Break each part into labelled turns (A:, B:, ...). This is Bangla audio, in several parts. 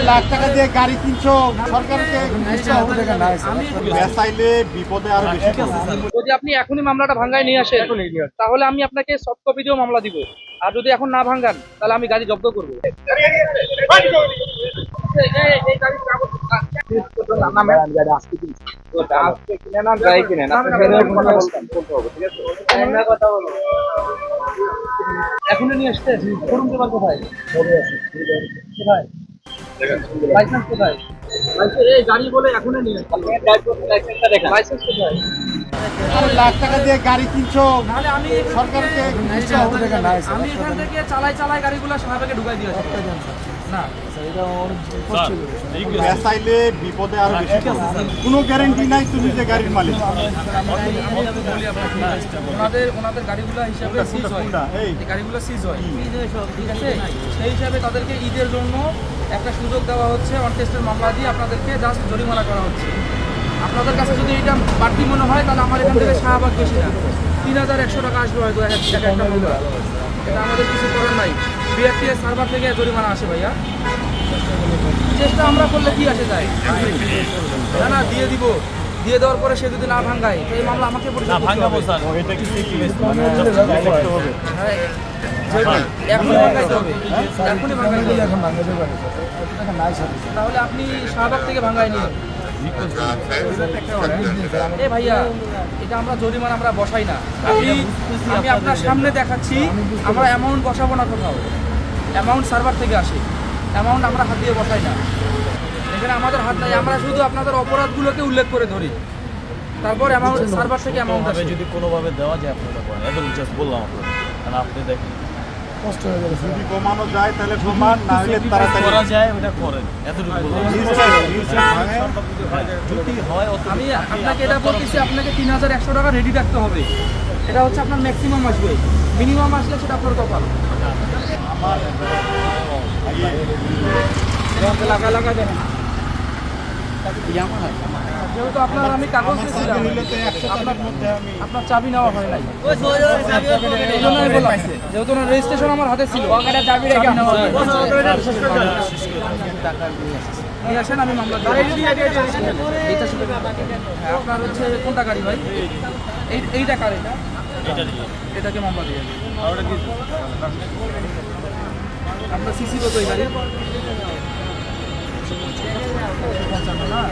A: লাখ টাকা দিয়ে গাড়ি কিনছো সরকারকে বেচাইলে বিপদে আরো বেশি পড়বে।
B: যদি আপনি এখনই মামলাটা ভাঙ্গায় নিয়ে আসেন তাহলে আমি আপনাকে সফট কপি দিয়েও মামলা দিব, আর যদি এখন না ভাঙ্গান তাহলে আমি গাড়ি জব্দ করবো। এখনই নিয়ে আসতে করুন তোমার কোথায় কোথায় লাইসেন্স কোথায়? এই গাড়ি বলে এখনই নিয়ে লাইসেন্স কোথায়?
A: লাখ টাকা দিয়ে গাড়ি কিনছো
B: নাহলে আমি
A: সরকারকে
B: আমি এখান থেকে চালাই গাড়িগুলো শাহবাগে ঢুকাই দিয়ে আসবো। না
A: বেচাইলে বিপদে আরো বেশি পড়বে। কোনো গ্যারান্টি নাই তুমি যে গাড়ির মালিক।
B: ওনাদের গাড়িগুলো হিসাবে সিজ হয়, এই গাড়িগুলো সিজ হয়, ঠিক আছে? সেই হিসাবে তাদেরকে ঈদের জন্য একটা সুযোগ দেওয়া হচ্ছে, অন টেস্টের মামলা দিয়ে আপনাদেরকে জাস্ট জরিমানা করা হচ্ছে। আপনাদের কাছে যদি এটা বাড়তি মনে হয় তাহলে আমার এখান থেকে শাহবাগ বেশি না 3100 টাকা আসবে হয়তো একটা মামলা। এটা আমাদের কিছু করার নাই, বিআরটিএস সার্ভার থেকে জরিমানা আসে ভাইয়া। চেষ্টা আমরা করলে কি আসে যায়? না দিয়ে দিব, দিয়ে দেওয়ার পরে সে যদি না ভাঙ্গায় তো এই মামলা আমাকে পরিশোধ করতে হবে। এখনই ভাঙ্গাইতে হবে, এখনই ভাঙ্গাইতে হবে। তাহলে আপনি শাহবাগ থেকে ভাঙ্গাই নিন। এ ভাইয়া, এটা আমরা জরিমানা আমরা বসাই না, আমি আপনার সামনে দেখাচ্ছি। আমরা অ্যামাউন্ট বসাবো না কোথাও, অ্যামাউন্ট সার্ভার থেকে আসে, অ্যামাউন্ট আমরা হাত দিয়ে বসাই না, এখানে আমাদের হাত নাই। আমরা শুধু আপনাদের অপরাধগুলোকে উল্লেখ করে ধরি, তারপর অ্যামাউন্ট সার্ভার থেকে অ্যামাউন্ট আসে।
C: যদি কোনোভাবে দেওয়া যায় আপনারা করেন, এত জাস্ট বললাম আপনাদের, কারণ আপনি দেখেন
A: কষ্ট হয়ে যাবে। যদি কমানো যায় তাহলে কমান, না হলে তাড়াতাড়ি
C: করা যায় ওটা করেন, এতটুকু বললাম। যদি হয়
B: আমি আপনাকে এটা বলতেছি, আপনাকে 3100 টাকা রেডি রাখতে হবে। এটা হচ্ছে আপনার ম্যাক্সিমাম আসবে, মিনিমাম আসলে সেটা আপনার কপাল। লাগা দেন যেহেতু আপনার আমি কাগজ দিয়েছিলাম, আপনার চাবি নেওয়া হয় নাই, এই জন্য আমি বললাম যেহেতু ওনার রেজিস্ট্রেশন আমার হাতে ছিল, চাবি নেওয়া হয় নাই। নিয়ে আসেন, আমি মামলা দিই। হ্যাঁ, আপনার হচ্ছে কোনটা গাড়ি ভাই? এইটা কার? এটাকে মামলা দিয়ে আপনার সিসি কত এই গাড়ি? 55 না?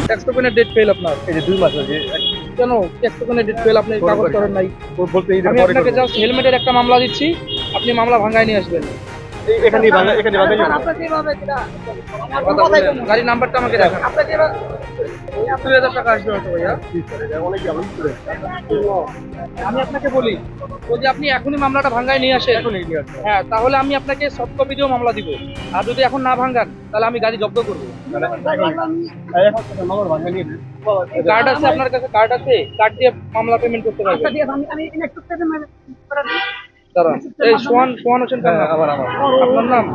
B: ট্যাক্স টোকেনের ডেট ফেল আপনার,
D: এই যে 2 মাস আছে।
B: কেন ট্যাক্স টোকেনের ডেট ফেল? আপনি কাগজ করেন নাই?
D: বলতে এই
B: আমি আপনাকে জাস্ট হেলমেটের একটা মামলা দিচ্ছি, আপনি মামলা ভাঙায় নিয়ে আসবেন।
D: এখানে এখানে
B: গাড়ি নাম্বারটা আমাকে দেখান। 2000 টাকা আসবে হয়তো ভাইয়া। আমি আপনাকে বলি, যদি আপনি এখনই মামলাটা ভাঙ্গায় নিয়ে আসেন, হ্যাঁ, তাহলে আমি আপনাকে সফট কপি দিয়েও মামলা দিব, আর যদি এখন না ভাঙ্গান তাহলে আমি গাড়ি জব্দ করবো। কার্ড আছে আপনার কাছে? কার্ড আছে? কার্ড দিয়ে মামলা পেমেন্ট করতে পারবেন। দাঁড়ান, এই সোহান হোসেন, আপনার নাম?